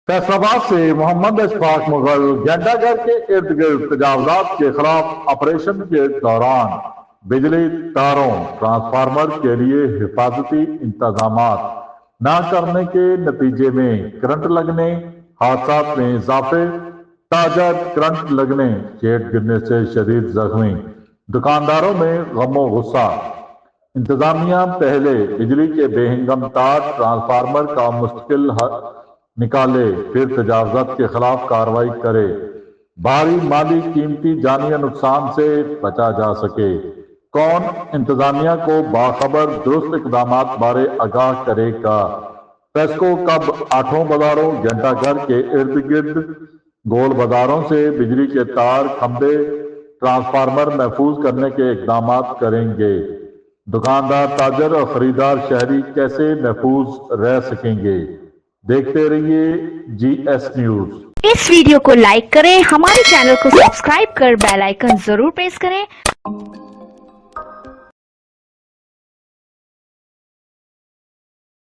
फैसलाबाद से मोहम्मद अशफाक मुगल घंटा घर के इर्द गिर्द तजावजात के खिलाफ ऑपरेशन के दौरान बिजली तारों ट्रांसफार्मर के लिए हिफाजती इंतजाम न करने के नतीजे में करंट लगने, हादसा में इजाफे, ताजा करंट लगने, शेड गिरने से शदीद जख्मी, दुकानदारों में गमो गुस्सा। इंतजामिया पहले बिजली के बेहंगम तार ट्रांसफार्मर का मुस्तकिल निकाले, फिर तजावजात के खिलाफ कार्रवाई करे, भारी माली कीमती जानी नुकसान से बचा जा सके। कौन इंतजामिया को बाखबर दुरुस्त इकदाम बारे आगाह करेगा? पेस्को कब आठों बाजारों घंटाघर के इर्द गिर्द गोल बाजारों से बिजली के तार, खंबे, ट्रांसफार्मर महफूज करने के इकदाम करेंगे? दुकानदार, ताजर और खरीदार शहरी कैसे महफूज रह सकेंगे? देखते रहिए GS न्यूज। इस वीडियो को लाइक करें, हमारे चैनल को सब्सक्राइब कर बेल आइकन जरूर प्रेस करें।